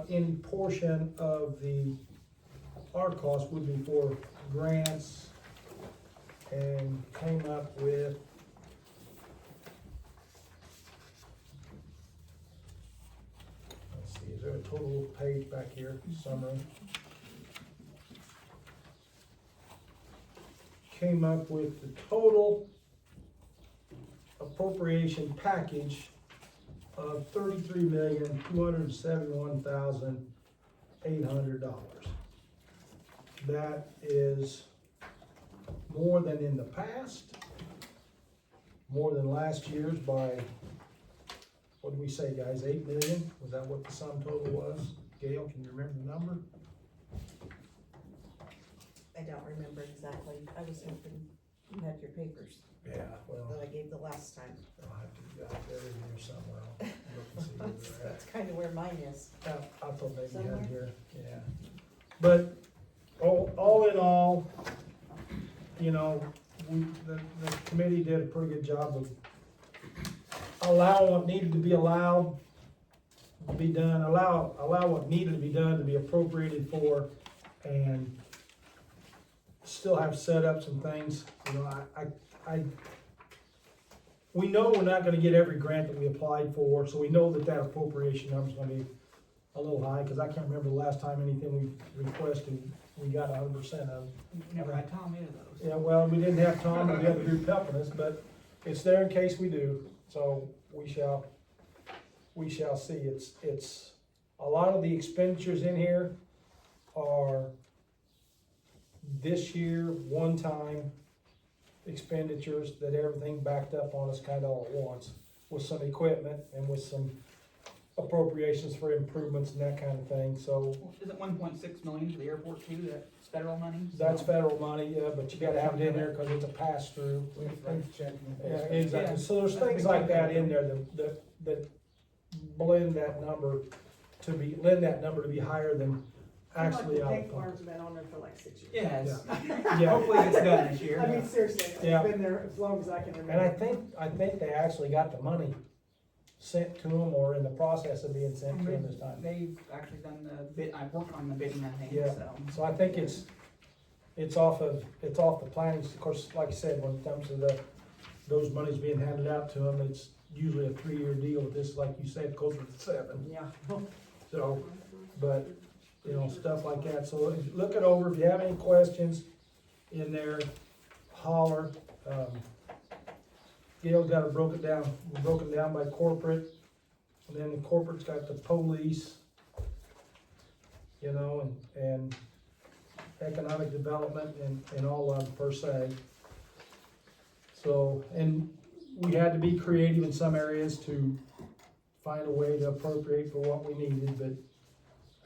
thought any portion of our cost would be for grants, and came up with let's see, is there a total page back here, summary? Came up with the total appropriation package of $33,271,800. That is more than in the past, more than last year's by, what did we say, guys, 8 million? Was that what the sum total was? Gail, can you remember the number? I don't remember exactly. I was hoping you had your papers Yeah, well, that I gave the last time. I'll have to get out there in here somewhere. I'll look and see where they're at. That's kind of where mine is. I thought maybe you Somewhere? had here, yeah. But all in all, you know, the committee did a pretty good job of allowing what needed to be allowed to be done, allow what needed to be done to be appropriated for, and still have set up some things. You know, we know we're not gonna get every grant that we applied for, so we know that appropriation number's gonna be a little high, cause I can't remember the last time anything we requested, we got 100% of. Never had Tom either of those. Yeah, well, we didn't have Tom and the other group helping us, but it's there in case we do, so we shall see. It's, a lot of the expenditures in here are this year, one-time expenditures that everything backed up on us kinda all at once, with some equipment and with some appropriations for improvements and that kind of thing, so Is it 1.6 million for the airport too, that's federal money? that's federal money, yeah, but you gotta have it in there because it's a pass-through. Yeah, exactly, so there's things like that in there that lend that number to be higher than actually The out tank of farm's been on there for like 6 years. Yes. Yeah, Hopefully it's done this year. I mean, seriously, it's Yeah. been there as long as I can remember. and I think they actually got the money sent to them or in the process of being sent to them this time. They've actually done the bid, I've worked on the bidding, I think, Yeah. so. So I think it's off the planning, of course, like I said, when it comes to those monies being handed out to them, it's usually a 3-year deal. This, like you said, closer to 7. Yeah. So, but, you know, stuff like that. So look it over. If you have any questions in there, holler. Gail's got it broken down by corporate. And then the corporate's got the police, you know, and economic development and all of them per se. So, and we had to be creative in some areas to find a way to appropriate for what we needed, but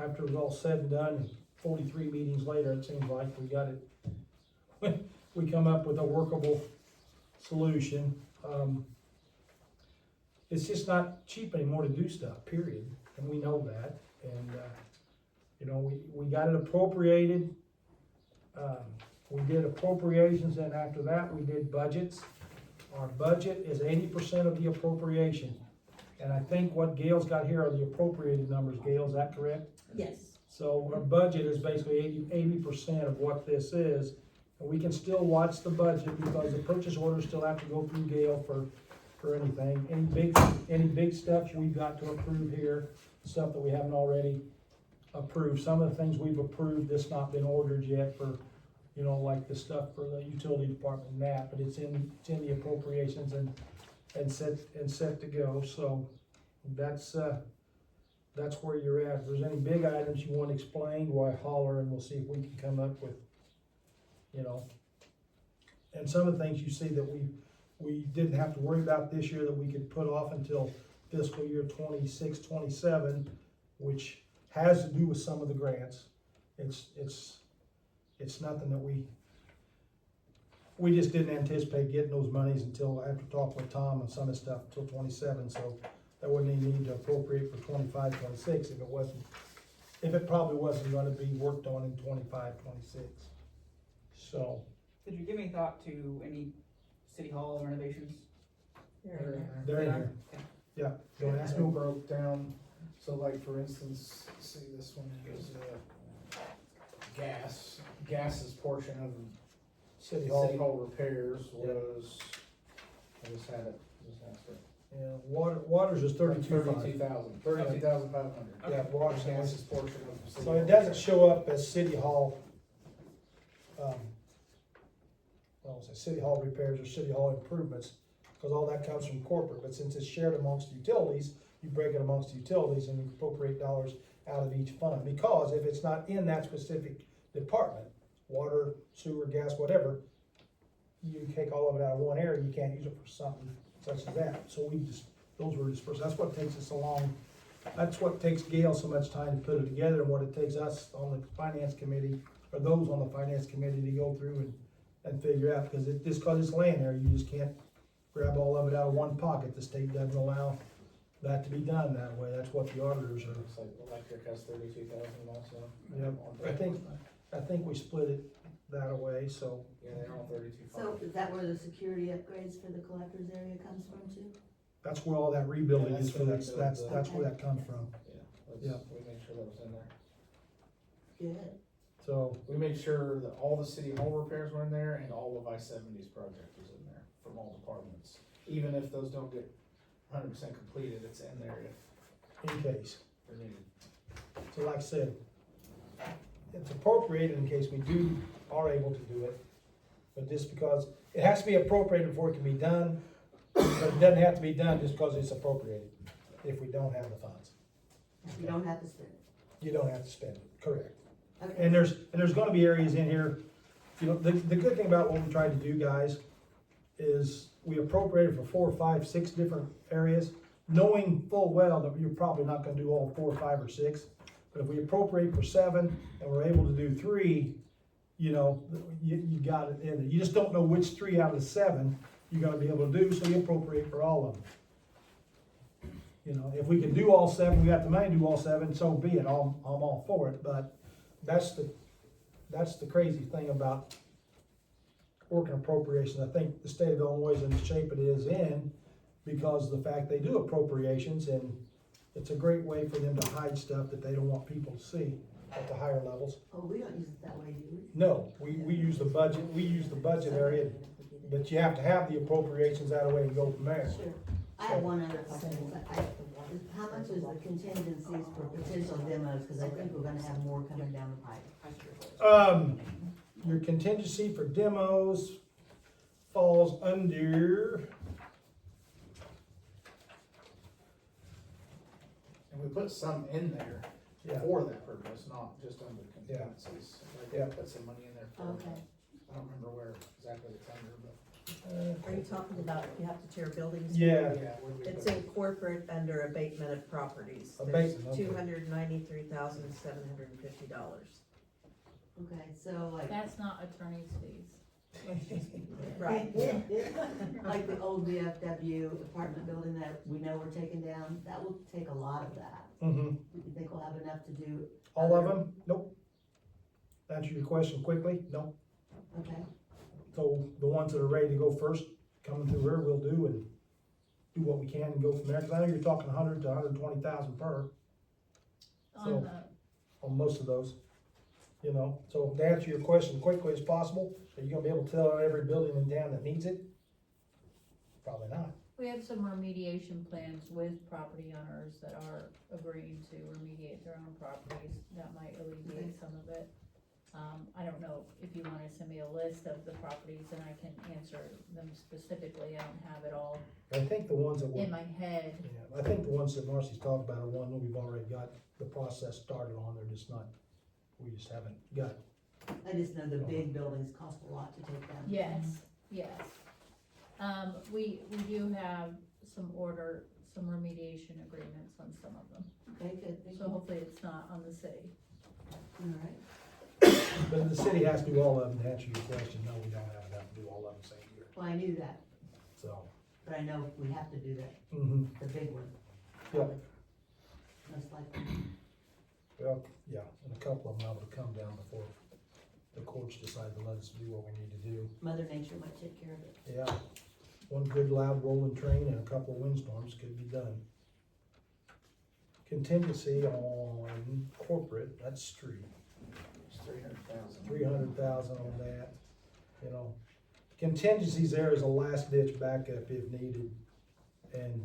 after it was all said and done, 43 meetings later, it seems like we got it, we come up with a workable solution. It's just not cheap anymore to do stuff, period, and we know that, and, you know, we got it appropriated. We did appropriations, and after that, we did budgets. Our budget is 80% of the appropriation. And I think what Gail's got here are the appropriated numbers. Gail, is that correct? Yes. So our budget is basically 80% of what this is. And we can still watch the budget because the purchase orders still have to go through Gail for anything. Any big stuff we've got to approve here, stuff that we haven't already approved. Some of the things we've approved, this not been ordered yet for, you know, like the stuff for the utility department and that, but it's in the appropriations and set to go. So that's where you're at. If there's any big items you want explained, why holler and we'll see if we can come up with, you know. And some of the things you see that we didn't have to worry about this year that we could put off until fiscal year 26, 27, which has to do with some of the grants. It's nothing that we just didn't anticipate getting those monies until after talking with Tom and some of the stuff until 27, so there wasn't any need to appropriate for 25, 26 if it probably wasn't gonna be worked on in 25, 26. So. Did you give any thought to any city hall renovations? They're in here. Okay. Yeah, go ahead. Still broke down So like, for instance, see this one is, gas's portion of City City Hall, Hall repairs was, I just had it, yeah, water's is 32,500. 32,500. Yeah, water's Gas's portion of. City So Hall it doesn't repairs. show up as City Hall, City Hall repairs or City Hall improvements, because all that comes from corporate, but since it's shared amongst utilities, you break it amongst utilities and you appropriate dollars out of each fund, because if it's not in that specific department, water, sewer, gas, whatever, you take all of it out of one area, you can't use it for something such as that, so those were dispersed, that's what takes us so long. That's what takes Gail so much time to put it together, and what it takes us on the finance committee, or those on the finance committee to go through and figure out, because cause it's laying there, you just can't grab all of it out of one pocket, the state doesn't allow that to be done that way, that's what the auditors are. Looks like electric has 32,000 also. Yep, I think we split it that way, so. Yeah, they're all 32. So is that where the security upgrades for the collectors area comes from too? That's where all that rebuilding Yeah, is for, that's that's the where that comes from, Yeah, we made sure that was in there. Good. so. We made sure that all the City Hall repairs were in there and all of I-70's project was in there from all departments. Even if those don't get 100% completed, it's in there if In case. they're needed. So like I said, it's appropriated in case we are able to do it, but just because, it has to be appropriated before it can be done, but it doesn't have to be done just because it's appropriated, if we don't have the funds. You don't have to spend it. You don't have to spend it, correct. Okay. And there's gonna be areas in here, you know, the good thing about what we tried to do, guys, is we appropriated for 4, 5, 6 different areas, knowing full well that you're probably not gonna do all 4, 5, or 6. But if we appropriate for 7 and we're able to do 3, you know, you got it in there. You just don't know which 3 out of the 7 you're gonna be able to do, so you appropriate for all of them. You know, if we can do all 7, we got the money to do all 7, so be it, I'm all for it, but that's the crazy thing about working appropriations. I think the state of Illinois is in the shape it is in because of the fact they do appropriations, and it's a great way for them to hide stuff that they don't want people to see at the higher levels. Oh, we don't use it that way, do we? No, we use the budget area, but you have to have the appropriations that way to go from there. Sure. I have one other question. How much is the contingencies for potential demos? Cause I think we're gonna have more coming down the pipe. Your contingency for demos falls under, And we put some in there yeah, for that purpose, not just under contingencies. Like, Yeah. we put some money in there for Okay. that. I don't remember where exactly it's under, but. Are you talking about if you have to tear buildings? Yeah. Where did we It's put it? in corporate under abatement of properties. Abatement, okay. $293,750. Okay, so like. That's not attorney's fees. Right. Like the old VFW apartment building that we know we're taking down, that will take a lot of that. mhm. You think we'll have enough to do? All of them? Nope. Answer your question quickly, no. Okay, So the ones that are ready to go first, coming through here, we'll do and do what we can and go from there, cause I know you're talking 100 to 120,000 per So- On the, on most of those. You know, so to answer your question quickly as possible, are you gonna be able to tell every building in town that needs it? Probably not. we have some remediation plans with property owners that are agreeing to remediate their own properties. That might alleviate some of it. I don't know if you wanna send me a list of the properties and I can answer them specifically. I don't have it all I think the ones that in were, my head. yeah, I think the ones that Marcy's talked about are one that we've already got the process started on, they're just not, we just haven't got. I just know the big buildings cost a lot to take down. Yes, yes. We do have some remediation agreements on some of them. Okay, good, thank So you. hopefully it's not on the city. Alright, But the city has to do all of them to answer your question, no, we don't have enough to do all of them same year, well, I knew that, so. but I know we have to do that, Mm-hmm. the big one. Yeah. Most likely. Well, yeah, and a couple of them I would come down before the courts decide to let us do what we need to do. Mother Nature might take care of it. Yeah, one good loud rolling train and a couple of windstorms could be done. contingency on corporate, that's street, It's 300,000. 300,000 on that, you know. Contingencies there is a last ditch backup if needed, and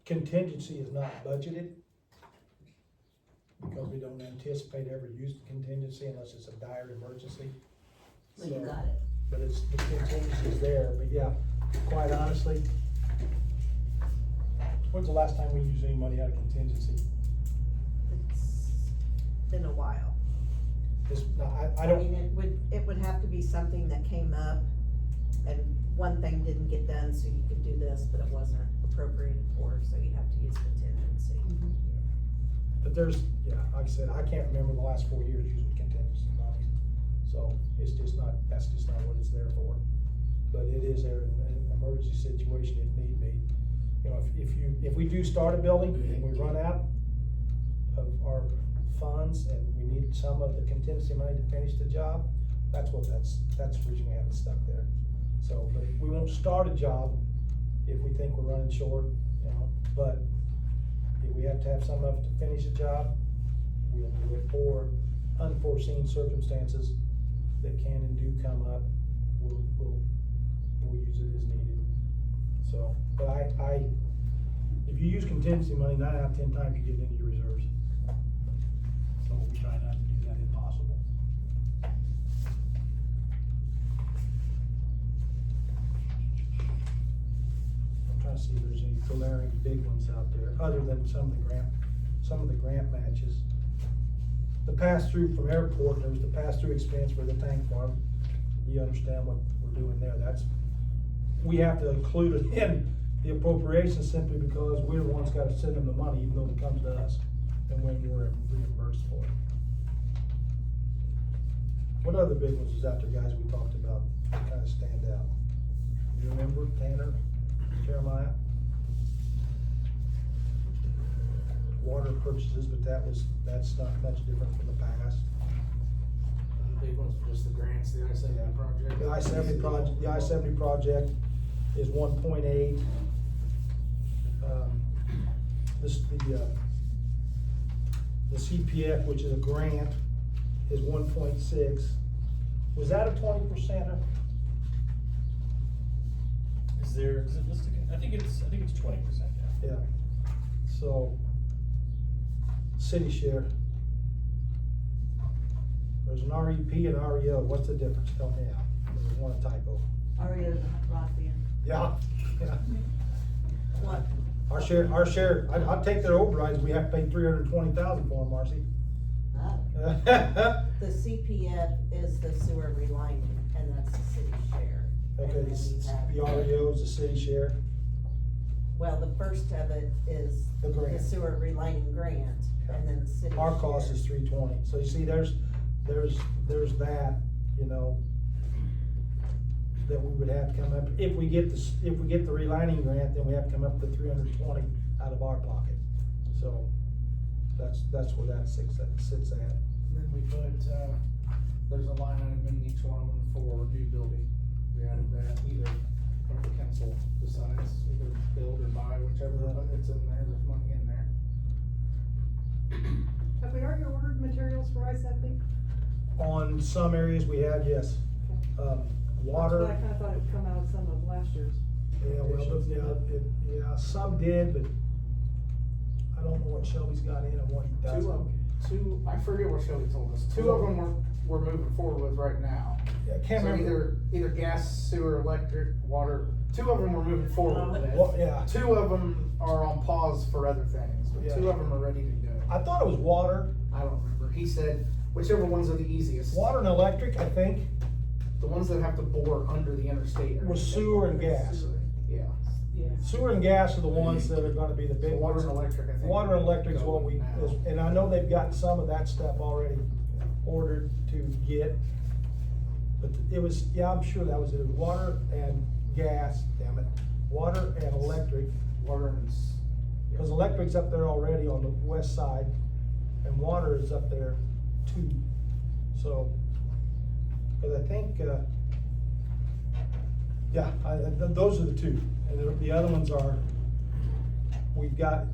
contingency is not budgeted because we don't anticipate ever using contingency unless it's a dire emergency. Well, you So, got it. but it's, the contingency's there, but yeah, quite honestly, when's the last time we used any money out of contingency? It's been a while. It's, I I don't, mean, it would have to be something that came up and one thing didn't get done, so you could do this, but it wasn't appropriated for, so you'd have to use contingency. but there's, yeah, like I said, I can't remember the last 4 years using contingency money. So it's just not, that's just not what it's there for. But it is there in an emergency situation if need be. You know, if we do start a building and we run out of our funds and we need some of the contingency money to finish the job, that's the reason we have it stuck there. So, but we won't start a job if we think we're running short, you know, but if we have to have some of it to finish a job, we'll do it. Or unforeseen circumstances that can and do come up, we'll use it as needed. So, but if you use contingency money, 9 out of 10 times you get into your reserves. So we try not to do that if possible. I'm trying to see if there's any glaring big ones out there, other than some of the grant matches. The pass-through from airport, there was the pass-through expense for the tank farm. You understand what we're doing there, we have to include it in the appropriations simply because we're the ones gotta send them the money, even though it comes to us, and when we're reimbursed for it. What other big ones is out there, guys, we talked about, that kinda stand out? You remember, Tanner, Jeremiah? Water purchases, but that's not much different from the past. The big ones were just the grants, the I-70 project. The I-70 project is 1.8. The CPF, which is a grant, is 1.6. Was that a 20%er? Is it listed? I think it's 20%, yeah. Yeah. So, city share. There's an REP and REO, what's the difference? Tell me out. There's one typo. Area's Rothian. Yeah. What? Our share, I'd take their overrides, we have to pay $320,000 for them, Marcy. Oh. The CPF is the sewer relining, and that's the city share. And Okay, then you have- the REO is the city share, Well, the first of it is the the grant. sewer relining grant, and then the city share. Our cost is $320, so you see, there's that, you know, that we would have to come up, if we get the relining grant, then we have to come up to 320 out of our pocket. So, that's where that sits at. And then we put, there's a line item in each one of them for new building. We added that, either, or the council decides, either build or buy, whichever, but it's in there, there's money in there. Have we already ordered materials for I-70? On some areas we have, yes. Water. I kinda thought it would come out of some of last year's. Yeah, well, yeah, some did, but I don't know what Shelby's got in and what he doesn't. Two, I forget what Shelby told us, two of them we're moving forward with right now. Yeah, I can't So remember. either gas, sewer, electric, water, two of them we're moving forward with. Well, yeah, Two of them are on pause for other things, but Yeah. two of them are ready to go. I thought it was water, I don't remember, he said whichever ones are the easiest. water and electric, I think, The ones that have to bore under the interstate. was sewer and gas. Yeah, Sewer and gas are the ones that are gonna be the so big water ones. and electric, I think. Water and electric is what we, Now. and I know they've got some of that stuff already ordered to get. But it was, yeah, I'm sure that was it, water and gas, damn it, water and electric, Water and, cause electric's up there already on the west side, and water is up there too. So, cause I think, those are the two, and the other ones are, we've got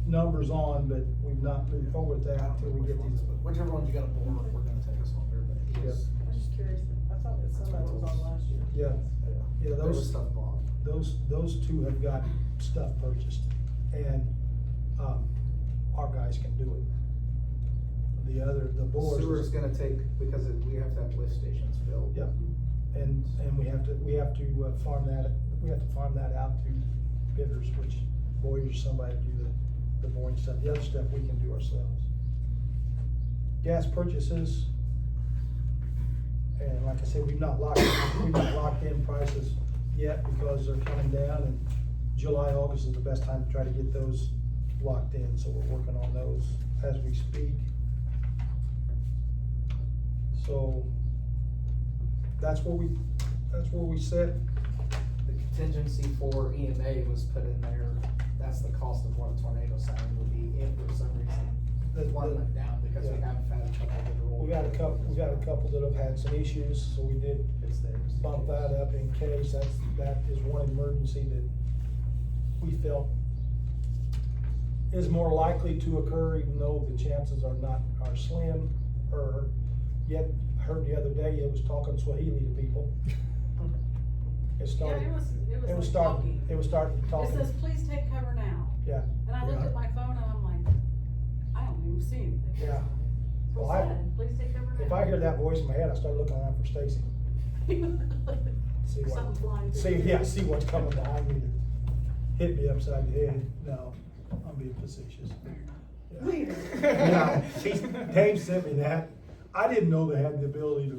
numbers on, but we've not moved forward with that until we get these. Whichever ones you got a board, we're gonna take us longer, but yes. I'm just curious, I thought that some of it was on last year. Yeah, yeah, There was those, stuff bought. those two have got stuff purchased, and, our guys can do it. The boards. Sewer's gonna take, because we have to have lift stations built. Yep, and we have to farm that out to bidders, which Boyer's somebody to do the boring stuff. The other stuff we can do ourselves. Gas purchases, and like I said, we've not locked in prices yet because they're coming down, and July, August is the best time to try to get those locked in, so we're working on those as we speak. So, that's where we set. The contingency for EMA was put in there, that's the cost of what a tornado siren would be if for some reason one went down, because we Yeah. have had a couple that are old. We got a couple that have had some issues, so we did It's there. just in bump case. that up in case. That is one emergency that we felt is more likely to occur, even though the chances are slim, or yet, I heard the other day, it was talking Swahili to people. It started, Yeah, it it was was starting, like it was starting It talking. says, please take cover now. Yeah, And I looked Yeah. at my phone and I'm like, I don't even see anything. Yeah. So Well, it said, please take cover now. if I hear that voice in my head, I start looking around for Stacy. See what, Something flying through the air. see what's coming behind me to hit me upside the head. No, I'm being facetious. Yeah, Dave sent me that. I didn't know they had the ability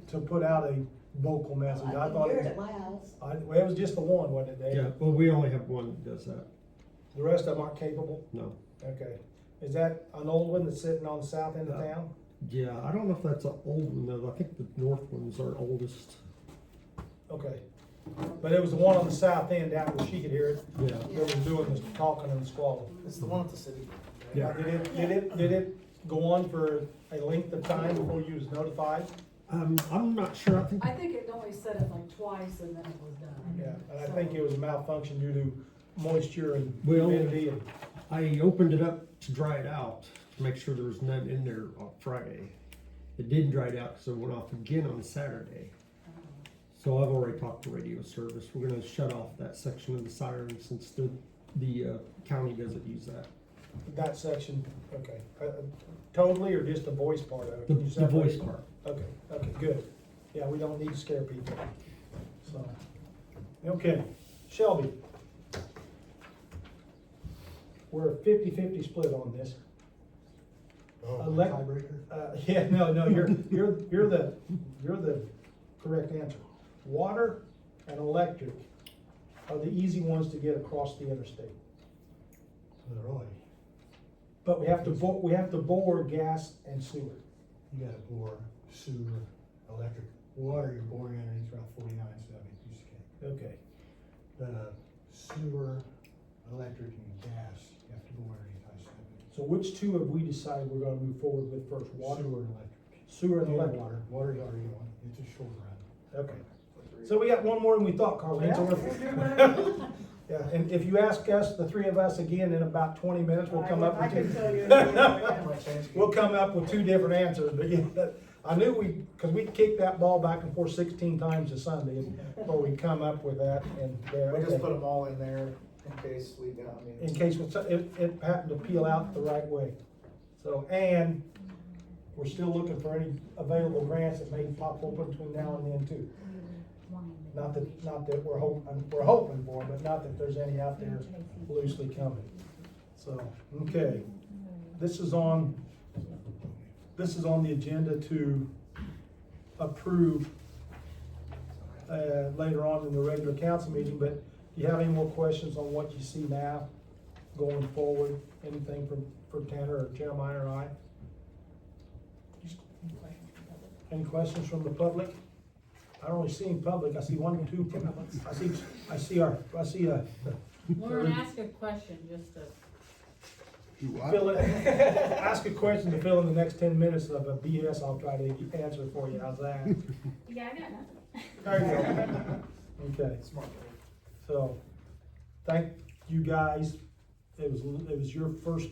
to put out a vocal message. I I thought can hear it it was, at my house. well, it was just the one, wasn't it, Dave? Yeah, well, we only have one that does that, The rest of them aren't capable? no. Okay. Is that an old one that's sitting on the south end of town? Yeah, I don't know if that's an old one though, I think the north one's our oldest. Okay. But it was the one on the south end down where she could hear it, Yeah, that was doing the talking and the squalling. It's the one at the city. Yeah. Did it go on for a length of time before you was notified? I'm not sure, I think, I think it only said it like twice and then it was done. Yeah, and I think it was a malfunction due to moisture and Well- humidity and. I opened it up to dry it out, to make sure there was none in there on Friday. It did dry it out, because it went off again on Saturday. So I've already talked to radio service, we're gonna shut off that section of the siren since the county doesn't use that. That section, okay, totally, or just the voice part of it? The, Can you the separate voice it? part. Okay, good. Yeah, we don't need to scare people, so. Okay, Shelby. We're 50-50 split on this. Elect- Yeah, no, you're the correct answer. Water and electric are the easy ones to get across the interstate. Really? But we have to bore gas and sewer. You gotta bore sewer, electric, water, you're boring underneath around 49, so that'd be a piece of cake. Okay. The sewer, electric, and gas, you have to bore underneath I-70. So which two have we decided we're gonna move forward with first? Water? Sewer and electric. Sewer and And electric. water, water's already going, it's a short run. Okay. So we got one more than we thought, Carleen. So we're- Yeah, and if you ask us, the three of us again, in about 20 minutes, we'll come up I with can tell you. We'll come up with two different answers, but yeah, I knew cause we kicked that ball back and forth 16 times a Sunday before we come up with that, and there. We just okay. put them all in there in case we got, In case it happened to peel out the right way. So, and we're still looking for any available grants that may pop open between now and then too. Not that we're hoping for, but not that there's any out there loosely coming. So, okay, this is on the agenda to approve, later on in the regular council meeting, but do you have any more questions on what you see now going forward? Anything for Tanner or Jeremiah or I? Any questions from the public? I don't really see any public, I see one or two, I see We're gonna ask a question, just to, ask a question to fill in the next 10 minutes of a BS I'll try to answer for you, how's that? yeah, I got nothing. There you go. Okay, smart. so, thank you guys it was your first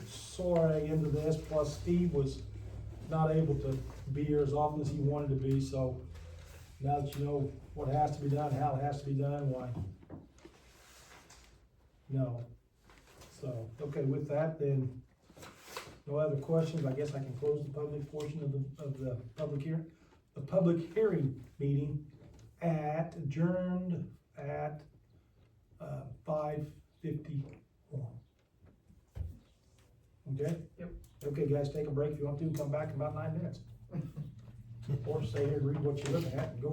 soiree into this, plus Steve was not able to be here as often as he wanted to be, so now that you know what has to be done, how it has to be done, why? No. So, okay, with that, then, no other questions, I guess I can close the public portion of the public hearing meeting adjourned at 5:51. Okay? Yep. Okay, guys, take a break if you want to, come back in about 9 minutes. Or stay here and read what you're looking at and go